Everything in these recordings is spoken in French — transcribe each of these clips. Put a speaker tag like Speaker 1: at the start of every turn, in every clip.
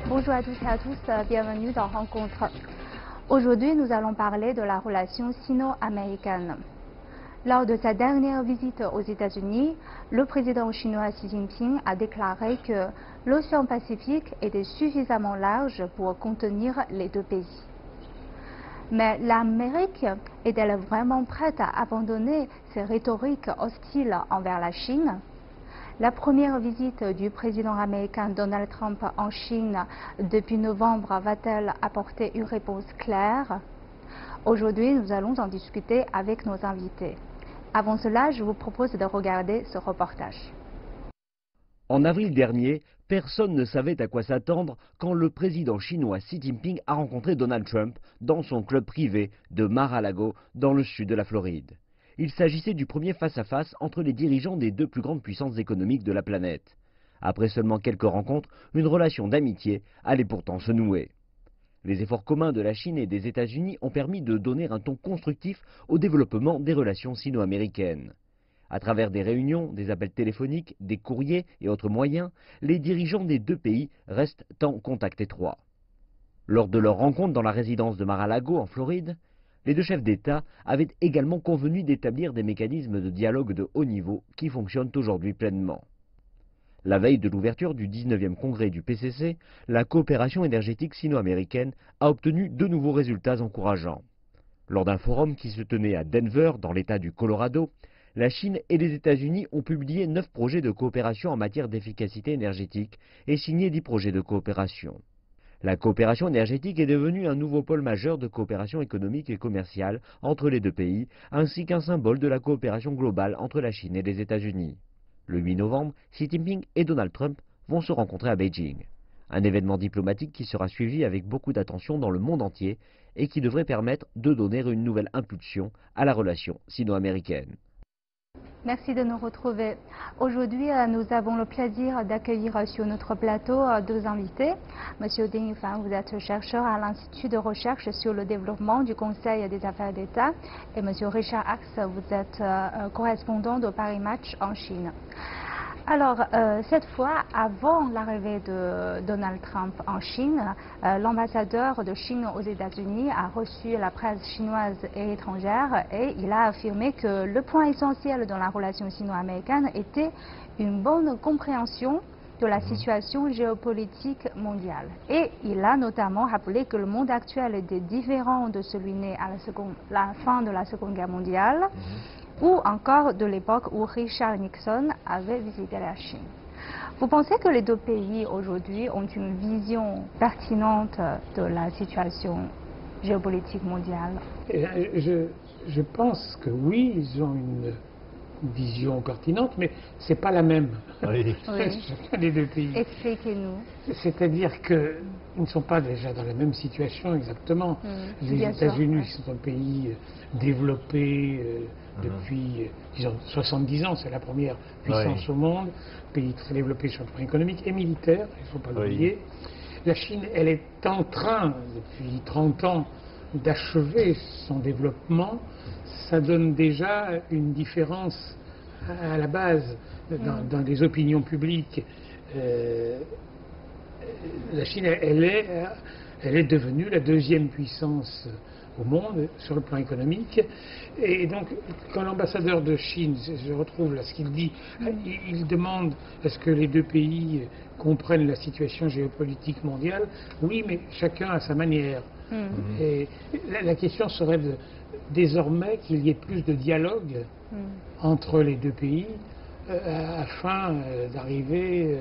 Speaker 1: Bonjour à toutes et à tous, bienvenue dans Rencontre. Aujourd'hui, nous allons parler de la relation sino-américaine. Lors de sa dernière visite aux États-Unis, le président chinois Xi Jinping a déclaré que l'océan Pacifique était suffisamment large pour contenir les deux pays. Mais l'Amérique est-elle vraiment prête à abandonner ses rhétoriques hostiles envers la Chine? La première visite du président américain Donald Trump en Chine depuis novembre va-t-elle apporter une réponse claire? Aujourd'hui, nous allons en discuter avec nos invités. Avant cela, je vous propose de regarder ce reportage.
Speaker 2: En avril dernier, personne ne savait à quoi s'attendre quand le président chinois Xi Jinping a rencontré Donald Trump dans son club privé de Mar-a-Lago dans le sud de la Floride. Il s'agissait du premier face-à-face entre les dirigeants des deux plus grandes puissances économiques de la planète. Après seulement quelques rencontres, une relation d'amitié allait pourtant se nouer. Les efforts communs de la Chine et des États-Unis ont permis de donner un ton constructif au développement des relations sino-américaines. À travers des réunions, des appels téléphoniques, des courriers et autres moyens, les dirigeants des deux pays restent en contact étroit. Lors de leur rencontre dans la résidence de Mar-a-Lago en Floride, les deux chefs d'État avaient également convenu d'établir des mécanismes de dialogue de haut niveau qui fonctionnent aujourd'hui pleinement. La veille de l'ouverture du 19e congrès du PCC, la coopération énergétique sino-américaine a obtenu de nouveaux résultats encourageants. Lors d'un forum qui se tenait à Denver, dans l'État du Colorado, la Chine et les États-Unis ont publié 9 projets de coopération en matière d'efficacité énergétique et signé 10 projets de coopération. La coopération énergétique est devenue un nouveau pôle majeur de coopération économique et commerciale entre les deux pays, ainsi qu'un symbole de la coopération globale entre la Chine et les États-Unis. Le 8 novembre, Xi Jinping et Donald Trump vont se rencontrer à Beijing. Un événement diplomatique qui sera suivi avec beaucoup d'attention dans le monde entier et qui devrait permettre de donner une nouvelle impulsion à la relation sino-américaine.
Speaker 1: Merci de nous retrouver. Aujourd'hui, nous avons le plaisir d'accueillir sur notre plateau deux invités. Monsieur Ding Yufan, vous êtes chercheur à l'Institut de recherche sur le développement du Conseil des affaires d'État. Et Monsieur Richard Ax, vous êtes correspondant de Paris Match en Chine. Alors, cette fois, avant l'arrivée de Donald Trump en Chine, l'ambassadeur de Chine aux États-Unis a reçu la presse chinoise et étrangère et il a affirmé que le point essentiel dans la relation sino-américaine était une bonne compréhension de la situation géopolitique mondiale. Et il a notamment rappelé que le monde actuel était différent de celui né à la fin de la Seconde Guerre mondiale, ou encore de l'époque où Richard Nixon avait visité la Chine. Vous pensez que les deux pays aujourd'hui ont une vision pertinente de la situation géopolitique mondiale?
Speaker 3: Je pense que oui, ils ont une vision pertinente, mais c'est pas la même.
Speaker 1: Oui.
Speaker 3: Chacun des deux pays.
Speaker 1: Expliquez-nous.
Speaker 3: C'est-à-dire qu'ils ne sont pas déjà dans la même situation exactement. Les États-Unis sont un pays développé depuis, disons, 70 ans, c'est la première puissance au monde, pays très développé sur le plan économique et militaire, il ne faut pas l'oublier. La Chine, elle est en train, depuis 30 ans, d'achever son développement. Ça donne déjà une différence à la base dans les opinions publiques. La Chine, elle est devenue la deuxième puissance au monde sur le plan économique. Et donc, quand l'ambassadeur de Chine, je retrouve là ce qu'il dit, il demande est-ce que les deux pays comprennent la situation géopolitique mondiale. Oui, mais chacun à sa manière. Et la question serait désormais qu'il y ait plus de dialogue entre les deux pays afin d'arriver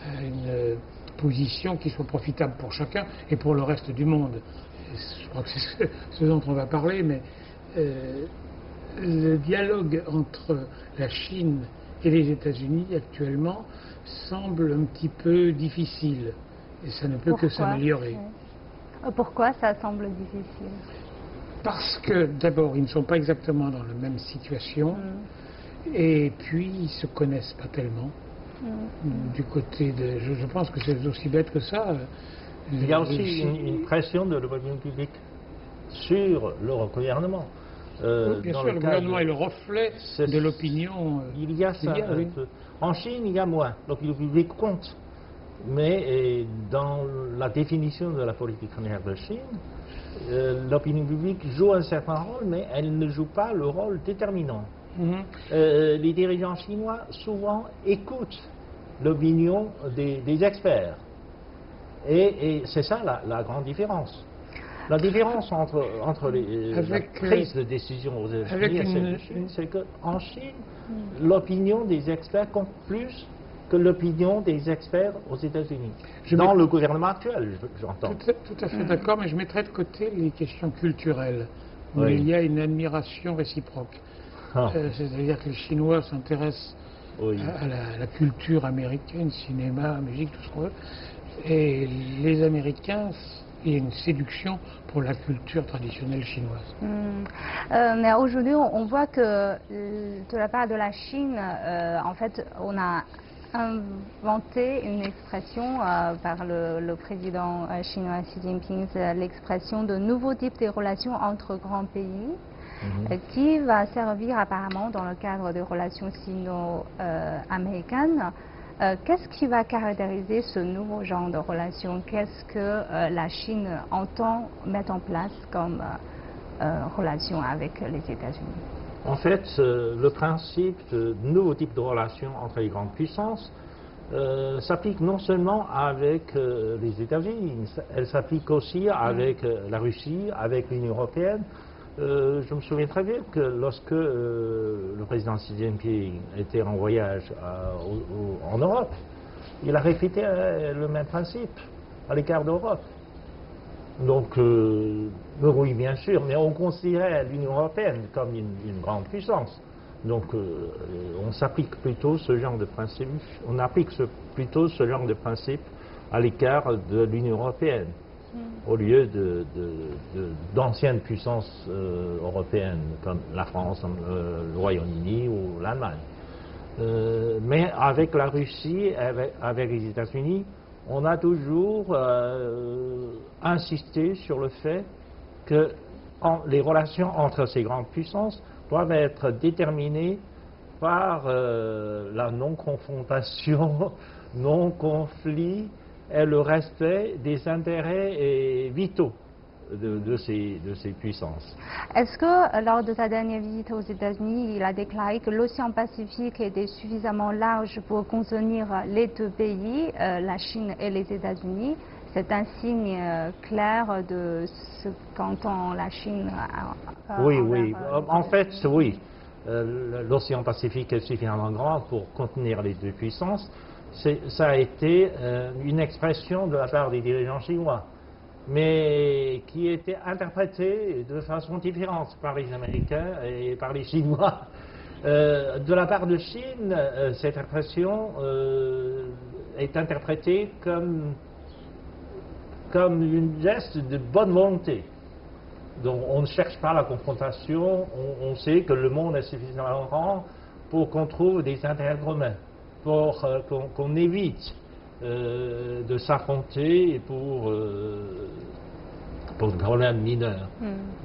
Speaker 3: à une position qui soit profitable pour chacun et pour le reste du monde. Je crois que c'est ce dont on va parler, mais le dialogue entre la Chine et les États-Unis actuellement semble un petit peu difficile et ça ne peut que s'améliorer.
Speaker 1: Pourquoi ça semble difficile?
Speaker 3: Parce que d'abord, ils ne sont pas exactement dans la même situation et puis ils ne se connaissent pas tellement. Du côté de... Je pense que c'est aussi bête que ça.
Speaker 4: Il y a aussi une pression de l'opinion publique sur le gouvernement.
Speaker 3: Bien sûr, le gouvernement est le reflet de l'opinion.
Speaker 4: Il y a ça. En Chine, il y a moins. Donc le public compte. Mais dans la définition de la politique étrangère de Chine, l'opinion publique joue un certain rôle, mais elle ne joue pas le rôle déterminant. Les dirigeants chinois souvent écoutent l'opinion des experts. Et c'est ça la grande différence. La différence entre la prise de décision aux États-Unis et celle de Chine, c'est qu'en Chine, l'opinion des experts compte plus que l'opinion des experts aux États-Unis. Dans le gouvernement actuel, j'entends.
Speaker 3: Tout à fait d'accord, mais je mettrais de côté les questions culturelles, où il y a une admiration réciproque. C'est-à-dire que les Chinois s'intéressent à la culture américaine, cinéma, musique, tout ce qu'on veut, et les Américains, il y a une séduction pour la culture traditionnelle chinoise.
Speaker 1: Mais aujourd'hui, on voit que de la part de la Chine, en fait, on a inventé une expression par le président chinois Xi Jinping, l'expression de nouveaux types de relations entre grands pays, qui va servir apparemment dans le cadre des relations sino-américaines. Qu'est-ce qui va caractériser ce nouveau genre de relations? Qu'est-ce que la Chine entend mettre en place comme relation avec les États-Unis?
Speaker 4: En fait, le principe de nouveau type de relations entre les grandes puissances s'applique non seulement avec les États-Unis, elle s'applique aussi avec la Russie, avec l'Union européenne. Je me souviens très bien que lorsque le président Xi Jinping était en voyage en Europe, il a répété le même principe à l'égard d'Europe. Donc, oui, bien sûr, mais on considérait l'Union européenne comme une grande puissance. Donc, on s'applique plutôt ce genre de principe, plutôt ce genre de principe à l'égard de l'Union européenne, au lieu d'anciennes puissances européennes comme la France, le Royaume-Uni ou l'Allemagne. Mais avec la Russie, avec les États-Unis, on a toujours insisté sur le fait que les relations entre ces grandes puissances doivent être déterminées par la non-confrontation, non-conflit et le respect des intérêts vitaux de ces puissances.
Speaker 1: Est-ce que lors de sa dernière visite aux États-Unis, il a déclaré que l'océan Pacifique était suffisamment large pour contenir les deux pays, la Chine et les États-Unis? C'est un signe clair de ce qu'entend la Chine.
Speaker 4: Oui. En fait, oui. L'océan Pacifique est suffisamment grand pour contenir les deux puissances. Ça a été une expression de la part des dirigeants chinois, mais qui était interprétée de façon différente par les Américains et par les Chinois. De la part de Chine, cette expression est interprétée comme une geste de bonne volonté. Donc on ne cherche pas la confrontation, on sait que le monde est suffisamment grand pour qu'on trouve des intérêts communs, pour qu'on évite de s'affronter pour des problèmes mineurs.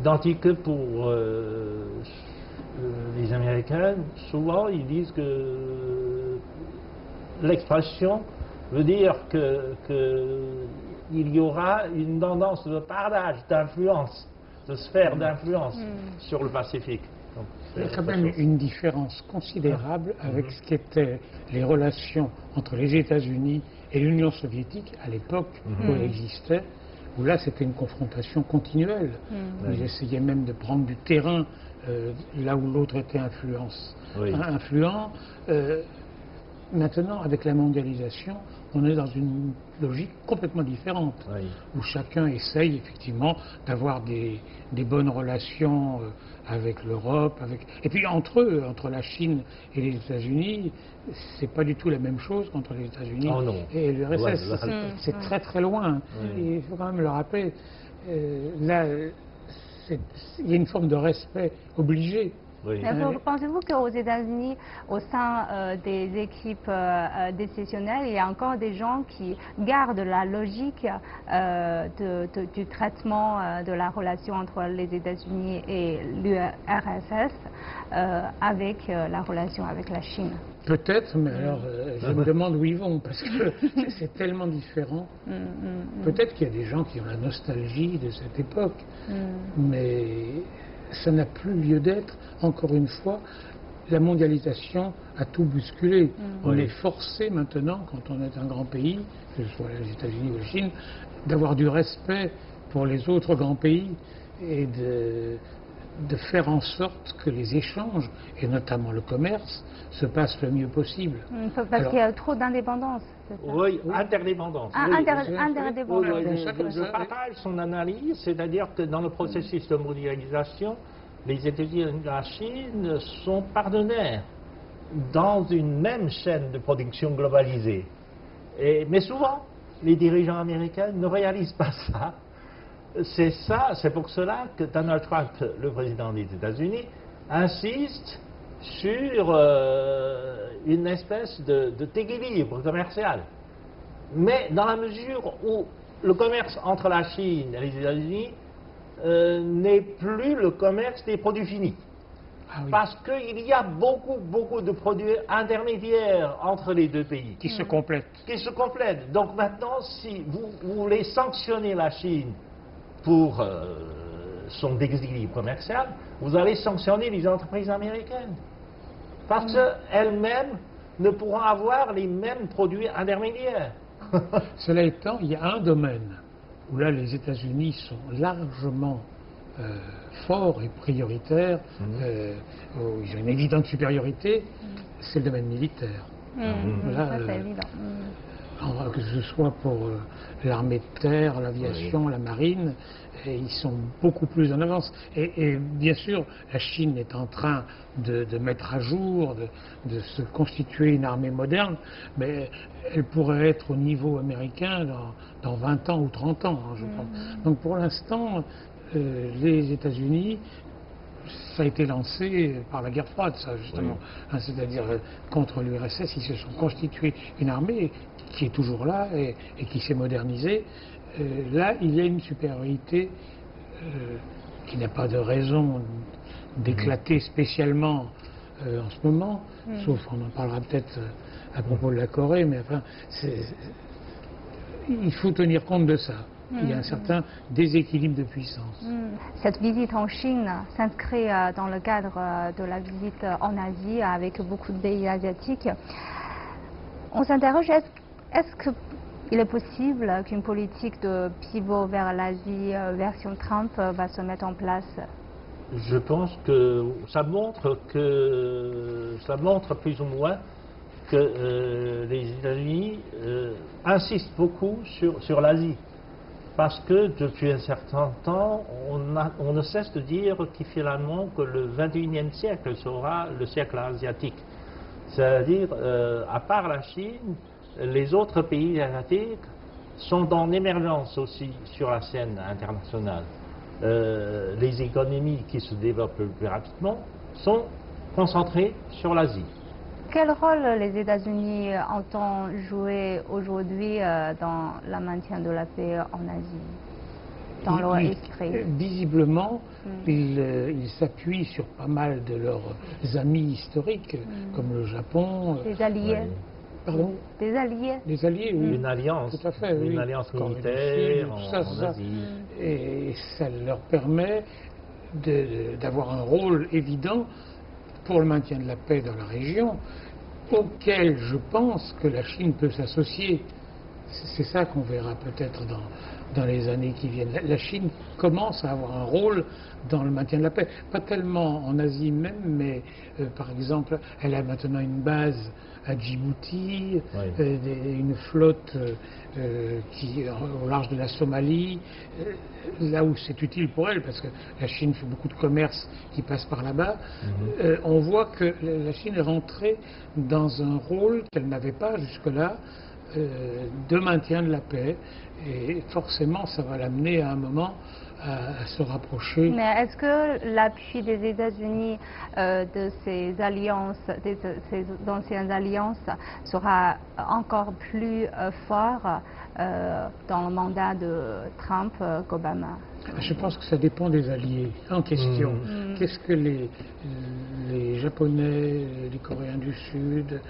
Speaker 4: Tandis que pour les Américains, souvent ils disent que l'expression veut dire qu'il y aura une tendance de partage, d'influence, de sphère d'influence sur le Pacifique. Donc,
Speaker 3: il y a quand même une différence considérable avec ce qu'étaient les relations entre les États-Unis et l'Union soviétique à l'époque où elle existait, où là c'était une confrontation continuelle. Ils essayaient même de prendre du terrain là où l'autre était influent. Maintenant, avec la mondialisation, on est dans une logique complètement différente, où chacun essaye effectivement d'avoir des bonnes relations avec l'Europe, et puis entre eux, entre la Chine et les États-Unis, c'est pas du tout la même chose qu'entre les États-Unis et l'URSS. C'est très très loin. Et il faut quand même le rappeler. Là, il y a une forme de respect obligé.
Speaker 1: Pensez-vous qu'aux États-Unis, au sein des équipes décisionnelles, il y a encore des gens qui gardent la logique du traitement de la relation entre les États-Unis et l'URSS avec la relation avec la Chine?
Speaker 3: Peut-être, mais alors je me demande où ils vont, parce que c'est tellement différent. Peut-être qu'il y a des gens qui ont la nostalgie de cette époque, mais ça n'a plus lieu d'être. Encore une fois, la mondialisation a tout bousculé. On est forcé maintenant, quand on est un grand pays, que ce soit les États-Unis ou la Chine, d'avoir du respect pour les autres grands pays et de faire en sorte que les échanges, et notamment le commerce, se passent le mieux possible.
Speaker 1: Parce qu'il y a trop d'indépendance.
Speaker 4: Oui, interdépendance.
Speaker 1: Interdépendance.
Speaker 4: Je partage son analyse, c'est-à-dire que dans le processus de mondialisation, les États-Unis et la Chine sont partenaires dans une même chaîne de production globalisée. Mais souvent, les dirigeants américains ne réalisent pas ça. C'est pour cela que Donald Trump, le président des États-Unis, insiste sur une espèce d'équilibre commercial. Mais dans la mesure où le commerce entre la Chine et les États-Unis n'est plus le commerce des produits finis.
Speaker 3: Ah oui.
Speaker 4: Parce qu'il y a beaucoup de produits intermédiaires entre les deux pays.
Speaker 3: Qui se complètent.
Speaker 4: Qui se complètent. Donc maintenant, si vous voulez sanctionner la Chine pour son déséquilibre commercial, vous allez sanctionner les entreprises américaines. Parce qu'elles-mêmes ne pourront avoir les mêmes produits intermédiaires.
Speaker 3: Cela étant, il y a un domaine où là les États-Unis sont largement forts et prioritaires, où ils ont une évidente supériorité, c'est le domaine militaire. Là,
Speaker 1: ça, c'est évident.
Speaker 3: Que ce soit pour l'armée de terre, l'aviation, la marine, et ils sont beaucoup plus en avance. Et bien sûr, la Chine est en train de mettre à jour, de se constituer une armée moderne, mais elle pourrait être au niveau américain dans 20 ans ou 30 ans, hein, je pense. Donc pour l'instant, les États-Unis, ça a été lancé par la guerre froide, ça, justement. Hein, c'est-à-dire, contre l'URSS, ils se sont constitués une armée qui est toujours là et qui s'est modernisée. Là, il y a une supériorité qui n'a pas de raison d'éclater spécialement en ce moment, sauf on en parlera peut-être à propos de la Corée, mais enfin, il faut tenir compte de ça. Il y a un certain déséquilibre de puissance.
Speaker 1: Cette visite en Chine s'inscrit dans le cadre de la visite en Asie avec beaucoup de pays asiatiques. On s'interroge, est-ce qu'il est possible qu'une politique de pivot vers l'Asie version Trump va se mettre en place?
Speaker 4: Je pense que ça montre plus ou moins que les États-Unis insistent beaucoup sur l'Asie. Parce que depuis un certain temps, on ne cesse de dire finalement que le 21e siècle sera le siècle asiatique. C'est-à-dire, à part la Chine, les autres pays asiatiques sont en émergence aussi sur la scène internationale. Les économies qui se développent le plus rapidement sont concentrées sur l'Asie.
Speaker 1: Quel rôle les États-Unis entendent jouer aujourd'hui dans le maintien de la paix en Asie, dans leur esprit?
Speaker 3: Visiblement, ils s'appuient sur pas mal de leurs amis historiques, comme le Japon.
Speaker 1: Des alliés.
Speaker 3: Pardon?
Speaker 1: Des alliés.
Speaker 3: Des alliés, oui.
Speaker 4: Une alliance.
Speaker 3: Tout à fait, oui.
Speaker 4: Une alliance militaire en Asie.
Speaker 3: Et ça leur permet d'avoir un rôle évident pour le maintien de la paix dans la région, auquel je pense que la Chine peut s'associer. C'est ça qu'on verra peut-être dans les années qui viennent. La Chine commence à avoir un rôle dans le maintien de la paix. Pas tellement en Asie même, mais par exemple, elle a maintenant une base à Djibouti, une flotte au large de la Somalie, là où c'est utile pour elle, parce que la Chine fait beaucoup de commerce qui passe par là-bas. On voit que la Chine est rentrée dans un rôle qu'elle n'avait pas jusque-là, de maintien de la paix, et forcément ça va l'amener à un moment à se rapprocher.
Speaker 1: Mais est-ce que l'appui des États-Unis de ces alliances, ces anciennes alliances, sera encore plus fort dans le mandat de Trump qu'Obama?
Speaker 3: Je pense que ça dépend des alliés en question. Qu'est-ce que les Japonais, les Coréens du Sud,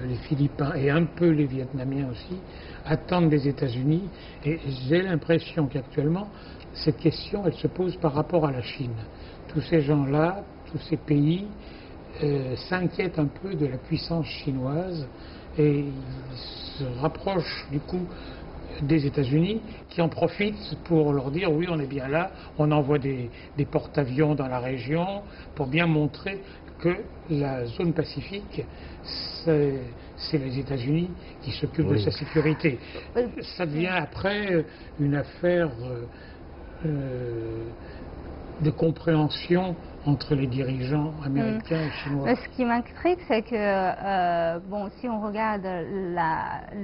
Speaker 3: les Philippins et un peu les Vietnamiens aussi attendent des États-Unis? Et j'ai l'impression qu'actuellement, cette question, elle se pose par rapport à la Chine. Tous ces gens-là, tous ces pays s'inquiètent un peu de la puissance chinoise et ils se rapprochent du coup des États-Unis qui en profitent pour leur dire oui, on est bien là, on envoie des porte-avions dans la région pour bien montrer que la zone Pacifique, c'est les États-Unis qui s'occupent de sa sécurité. Ça devient après une affaire de compréhension entre les dirigeants américains et chinois.
Speaker 1: Ce qui m'intrigue, c'est que bon, si on regarde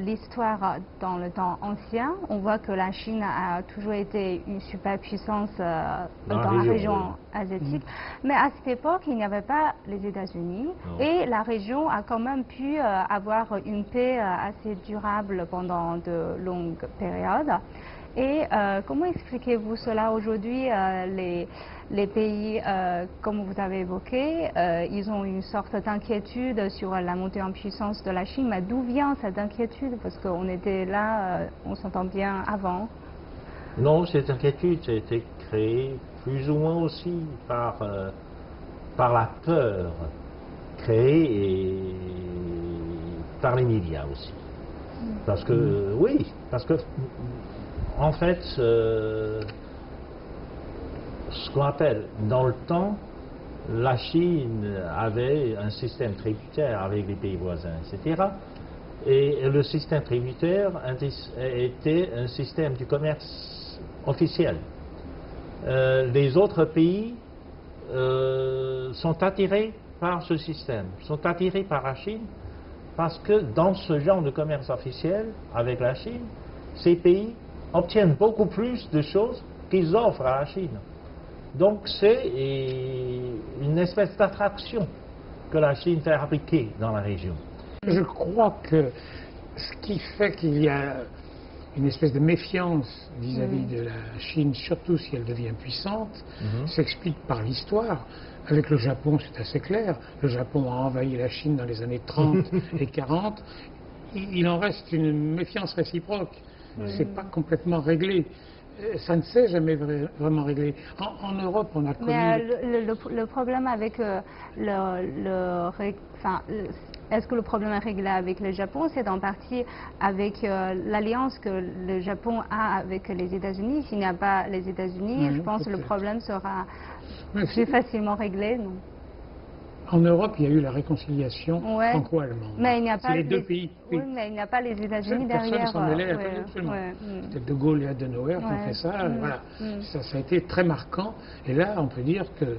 Speaker 1: l'histoire dans le temps ancien, on voit que la Chine a toujours été une superpuissance dans la région asiatique. Mais à cette époque, il n'y avait pas les États-Unis et la région a quand même pu avoir une paix assez durable pendant de longues périodes. Et comment expliquez-vous cela aujourd'hui? Les pays, comme vous avez évoqué, ils ont une sorte d'inquiétude sur la montée en puissance de la Chine. Mais d'où vient cette inquiétude? Parce qu'on était là, on s'entend bien avant.
Speaker 4: Non, cette inquiétude a été créée plus ou moins aussi par la peur créée et par les médias aussi. Parce que, oui, parce que en fait, ce qu'on appelle dans le temps, la Chine avait un système tributaire avec les pays voisins, etc. Et le système tributaire était un système du commerce officiel. Les autres pays sont attirés par ce système, sont attirés par la Chine, parce que dans ce genre de commerce officiel avec la Chine, ces pays obtiennent beaucoup plus de choses qu'ils offrent à la Chine. Donc c'est une espèce d'attraction que la Chine fait appliquer dans la région.
Speaker 3: Je crois que ce qui fait qu'il y a une espèce de méfiance vis-à-vis de la Chine, surtout si elle devient puissante, s'explique par l'histoire. Avec le Japon, c'est assez clair. Le Japon a envahi la Chine dans les années 30 et 40. Il en reste une méfiance réciproque. C'est pas complètement réglé. Ça ne s'est jamais vraiment réglé. En Europe, on a connu...
Speaker 1: Mais le problème avec est-ce que le problème est réglé avec le Japon? C'est en partie avec l'alliance que le Japon a avec les États-Unis. S'il n'y a pas les États-Unis, je pense que le problème sera plus facilement réglé, non?
Speaker 3: En Europe, il y a eu la réconciliation franco-allemande.
Speaker 1: Mais il n'y a pas
Speaker 3: les deux pays.
Speaker 1: Oui, mais il n'y a pas les États-Unis derrière.
Speaker 3: Personne ne s'en mêlait, absolument. C'était De Gaulle et Adenauer qui ont fait ça. Voilà. Ça a été très marquant. Et là, on peut dire que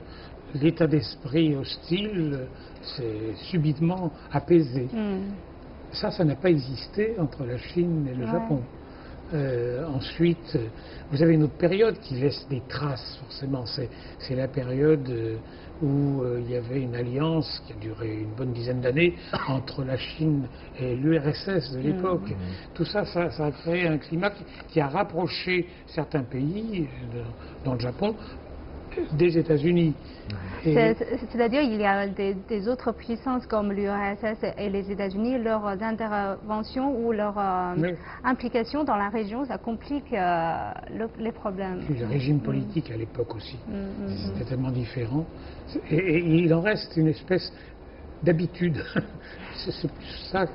Speaker 3: l'état d'esprit hostile s'est subitement apaisé. Ça n'a pas existé entre la Chine et le Japon. Ensuite, vous avez une autre période qui laisse des traces, forcément. C'est la période où il y avait une alliance qui a duré une bonne dizaine d'années entre la Chine et l'URSS de l'époque. Tout ça, ça a créé un climat qui a rapproché certains pays, dont le Japon, des États-Unis.
Speaker 1: C'est-à-dire il y a des autres puissances comme l'URSS et les États-Unis, leurs interventions ou leur implication dans la région, ça complique les problèmes.
Speaker 3: Puis le régime politique à l'époque aussi, c'était tellement différent. Et il en reste une espèce d'habitude. C'est plus ça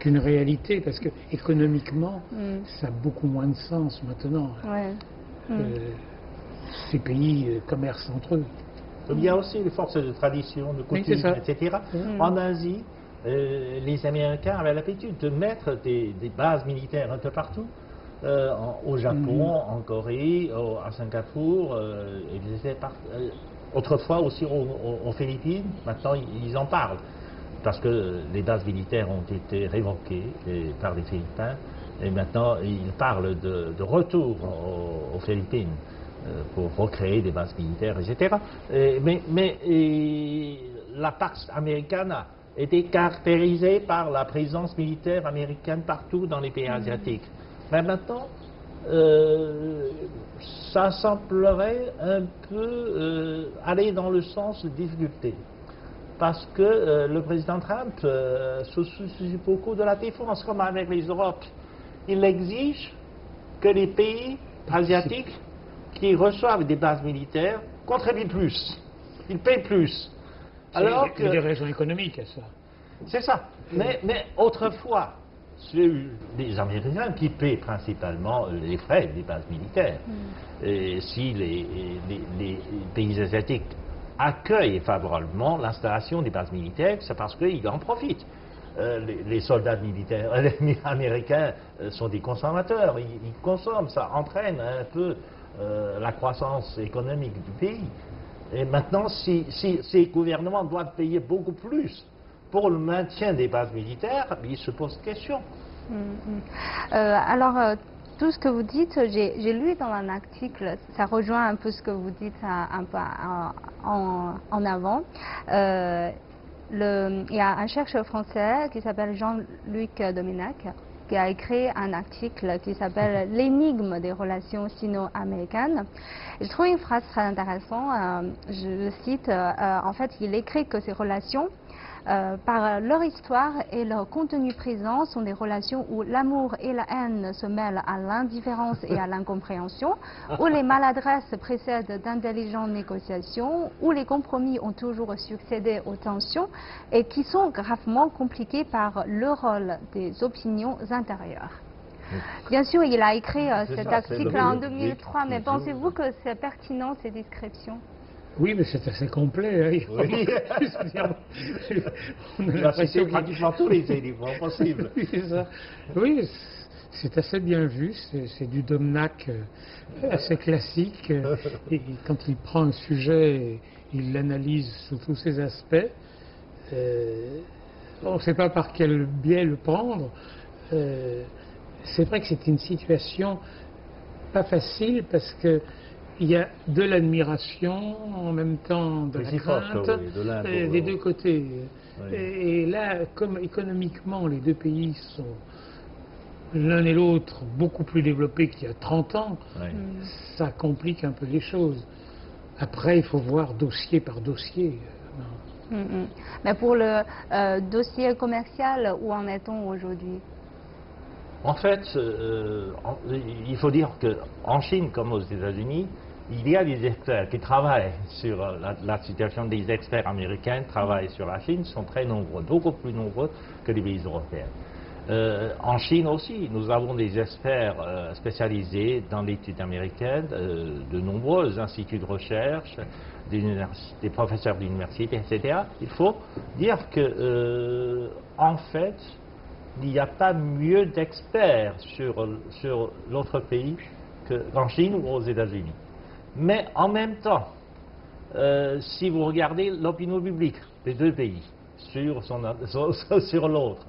Speaker 3: qu'une réalité, parce que économiquement, ça a beaucoup moins de sens maintenant. Ces pays commercent entre eux.
Speaker 4: Il y a aussi les forces de tradition, de coutume, etc. En Asie, les Américains avaient l'habitude de mettre des bases militaires un peu partout, au Japon, en Corée, à Singapour, autrefois aussi aux Philippines. Maintenant, ils en parlent, parce que les bases militaires ont été révoquées par les Philippins, et maintenant, ils parlent de retour aux Philippines. pour recréer des bases militaires, etc. Mais la Pax Americana était caractérisée par la présence militaire américaine partout dans les pays asiatiques. Mais maintenant, ça semblerait un peu aller dans le sens de difficulté. Parce que le président Trump se soucie beaucoup de la défense, comme avec les Europes. Il exige que les pays asiatiques qui reçoivent des bases militaires contribuent plus. Ils payent plus.
Speaker 3: Alors il y a des raisons économiques à ça.
Speaker 4: C'est ça. Mais autrefois, c'est les Américains qui paient principalement les frais des bases militaires. Et si les pays asiatiques accueillent favorablement l'installation des bases militaires, c'est parce qu'ils en profitent. Les soldats militaires américains sont des consommateurs, ils consomment, ça entraîne un peu la croissance économique du pays. Et maintenant, si ces gouvernements doivent payer beaucoup plus pour le maintien des bases militaires, ils se posent question.
Speaker 1: Alors, tout ce que vous dites, j'ai lu dans un article, ça rejoint un peu ce que vous dites un peu en avant. Il y a un chercheur français qui s'appelle Jean-Luc Dominac qui a écrit un article qui s'appelle « L'énigme des relations sino-américaines ». Je trouve une phrase très intéressante, je cite, en fait il écrit que ces relations, par leur histoire et leur contenu présent, sont des relations où l'amour et la haine se mêlent à l'indifférence et à l'incompréhension, où les maladresses précèdent d'intelligentes négociations, où les compromis ont toujours succédé aux tensions et qui sont gravement compliquées par le rôle des opinions intérieures. Bien sûr, il a écrit cet article en 2003, mais pensez-vous que c'est pertinent ces descriptions?
Speaker 3: Oui, mais c'est assez complet. Hein.
Speaker 4: Oui.
Speaker 3: On a
Speaker 4: l'impression pratiquement tous les éléments possibles.
Speaker 3: Oui, c'est assez bien vu. C'est du Domnac assez classique. Et quand il prend un sujet, il l'analyse sous tous ses aspects. On ne sait pas par quel biais le prendre. C'est vrai que c'est une situation pas facile parce que il y a de l'admiration, en même temps de la crainte, des deux côtés. Oui. Et là, comme économiquement, les deux pays sont l'un et l'autre beaucoup plus développés qu'il y a 30 ans, ça complique un peu les choses. Après, il faut voir dossier par dossier.
Speaker 1: Mais pour le dossier commercial, où en est-on aujourd'hui?
Speaker 4: En fait, il faut dire qu'en Chine comme aux États-Unis, il y a des experts qui travaillent sur la situation des experts américains, travaillent sur la Chine, sont très nombreux, beaucoup plus nombreux que les pays européens. En Chine aussi, nous avons des experts spécialisés dans l'étude américaine, de nombreux instituts de recherche, des professeurs d'université, etc. Il faut dire que, en fait, il n'y a pas mieux d'experts sur l'autre pays qu'en Chine ou aux États-Unis. Mais en même temps, si vous regardez l'opinion publique des deux pays sur l'autre,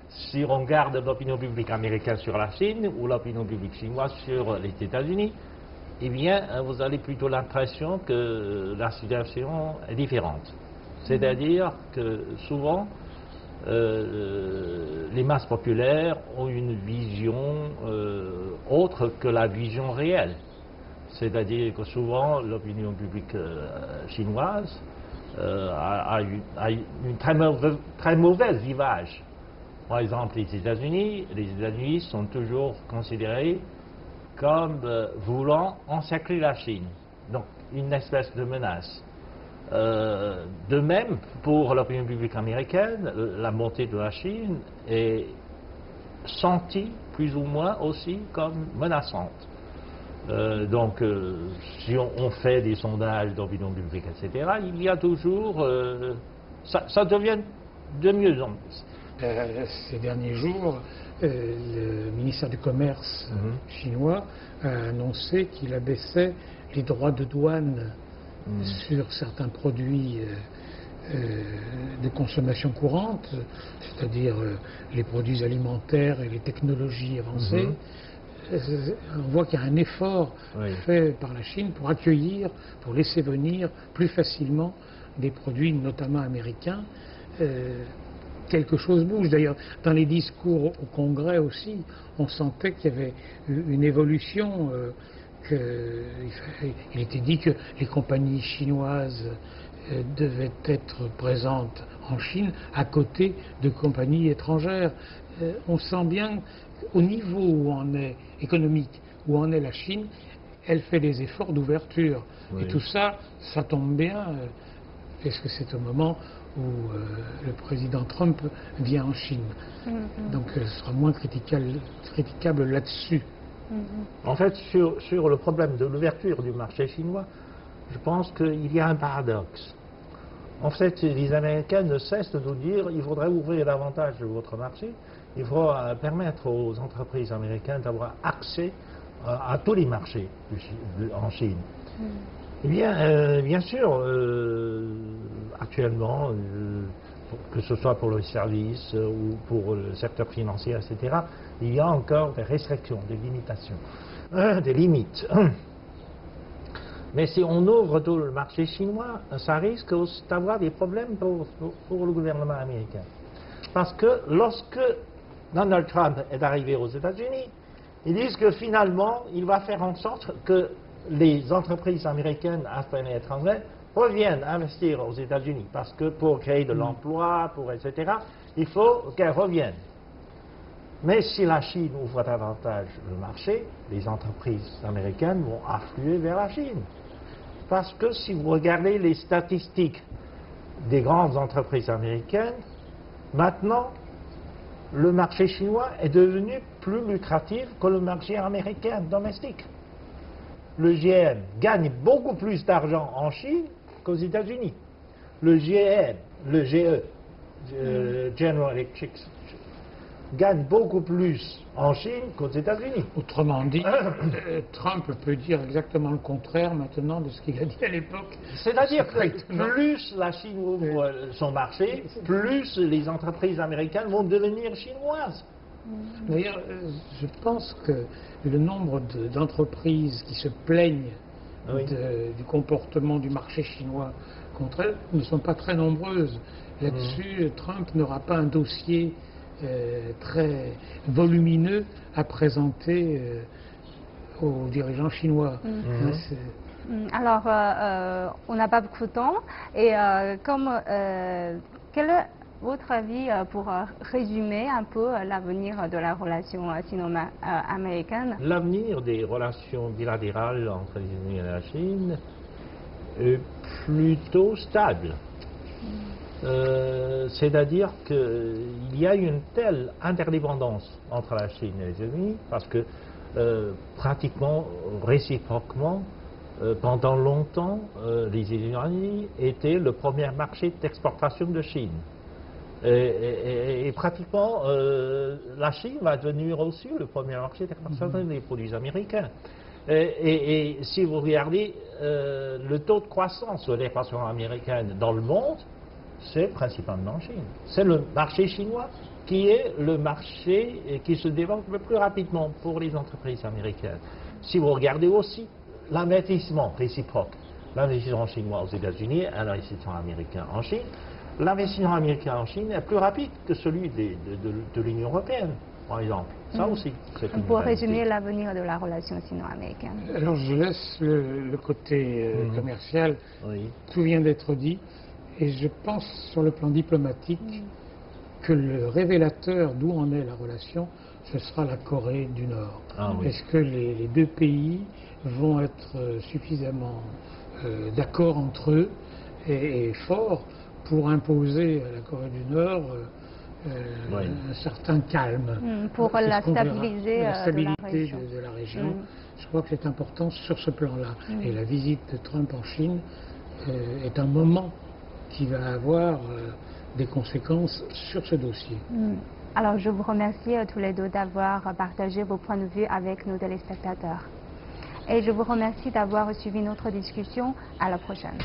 Speaker 4: si on regarde l'opinion publique américaine sur la Chine ou l'opinion publique chinoise sur les États-Unis, eh bien, vous avez plutôt l'impression que la situation est différente. C'est-à-dire que souvent, les masses populaires ont une vision autre que la vision réelle. C'est-à-dire que souvent l'opinion publique chinoise a une très mauvaise image. Par exemple, les États-Unis sont toujours considérés comme voulant encercler la Chine, donc une espèce de menace. De même, pour l'opinion publique américaine, la montée de la Chine est sentie plus ou moins aussi comme menaçante. Donc, si on fait des sondages d'opinion publique, etc., il y a toujours... ça devient de mieux en mieux.
Speaker 3: Ces derniers jours, le ministère du Commerce chinois a annoncé qu'il abaissait les droits de douane sur certains produits de consommation courante, c'est-à-dire les produits alimentaires et les technologies avancées. on voit qu'il y a un effort fait par la Chine pour accueillir, pour laisser venir plus facilement des produits, notamment américains. Quelque chose bouge. D'ailleurs, dans les discours au Congrès aussi, on sentait qu'il y avait une évolution, il était dit que les compagnies chinoises devaient être présentes en Chine à côté de compagnies étrangères. On sent bien qu'au niveau où en est économique, où en est la Chine, elle fait des efforts d'ouverture. Et tout ça, ça tombe bien, puisque c'est au moment où le président Trump vient en Chine. Donc ce sera moins critiquable là-dessus.
Speaker 4: En fait, sur le problème de l'ouverture du marché chinois, je pense qu'il y a un paradoxe. En fait, les Américains ne cessent de nous dire qu'il faudrait ouvrir davantage votre marché, il faut permettre aux entreprises américaines d'avoir accès à tous les marchés en Chine. Eh bien, bien sûr, actuellement, que ce soit pour les services ou pour le secteur financier, etc., il y a encore des restrictions, des limitations, des limites. Mais si on ouvre tout le marché chinois, ça risque aussi d'avoir des problèmes pour le gouvernement américain. Parce que lorsque Donald Trump est arrivé aux États-Unis, ils disent que finalement, il va faire en sorte que les entreprises américaines, et étrangères, reviennent investir aux États-Unis. Parce que pour créer de l'emploi, etc., il faut qu'elles reviennent. Mais si la Chine ouvre davantage le marché, les entreprises américaines vont affluer vers la Chine. Parce que si vous regardez les statistiques des grandes entreprises américaines, maintenant, le marché chinois est devenu plus lucratif que le marché américain domestique. Le GM gagne beaucoup plus d'argent en Chine qu'aux États-Unis. Le GE, General Electric, gagne beaucoup plus en Chine qu'aux États-Unis.
Speaker 3: Autrement dit, Trump peut dire exactement le contraire maintenant de ce qu'il a dit à l'époque.
Speaker 4: C'est-à-dire que plus la Chine ouvre son marché, plus les entreprises américaines vont devenir chinoises.
Speaker 3: D'ailleurs, je pense que le nombre d'entreprises qui se plaignent du comportement du marché chinois contre elles ne sont pas très nombreuses. Là-dessus, Trump n'aura pas un dossier très volumineux à présenter aux dirigeants chinois.
Speaker 1: Alors, on n'a pas beaucoup de temps. Et quel est votre avis pour résumer un peu l'avenir de la relation sino-américaine?
Speaker 4: L'avenir des relations bilatérales entre les États-Unis et la Chine est plutôt stable. C'est-à-dire qu'il y a une telle interdépendance entre la Chine et les États-Unis, parce que pratiquement, réciproquement, pendant longtemps, les États-Unis étaient le premier marché d'exportation de Chine. Et pratiquement, la Chine va devenir aussi le premier marché d'exportation des produits américains. Et si vous regardez le taux de croissance de l'exportation américaine dans le monde, c'est principalement en Chine. C'est le marché chinois qui est le marché qui se développe le plus rapidement pour les entreprises américaines. Si vous regardez aussi l'investissement réciproque, l'investissement chinois aux États-Unis et l'investissement américain en Chine, l'investissement américain en Chine est plus rapide que celui de l'Union européenne, par exemple. Ça aussi, c'est une
Speaker 1: Pour
Speaker 4: réalité.
Speaker 1: résumer l'avenir de la relation sino-américaine.
Speaker 3: Alors je laisse le côté commercial, tout vient d'être dit, et je pense sur le plan diplomatique que le révélateur d'où en est la relation, ce sera la Corée du Nord. Est-ce que les deux pays vont être suffisamment d'accord entre eux et forts pour imposer à la Corée du Nord un certain calme.
Speaker 1: Pour la stabiliser
Speaker 3: la stabilité
Speaker 1: de la région.
Speaker 3: de la région. Je crois que c'est important sur ce plan-là. Et la visite de Trump en Chine est un moment qui va avoir des conséquences sur ce dossier.
Speaker 1: Alors je vous remercie tous les deux d'avoir partagé vos points de vue avec nos téléspectateurs. Et je vous remercie d'avoir suivi notre discussion. À la prochaine.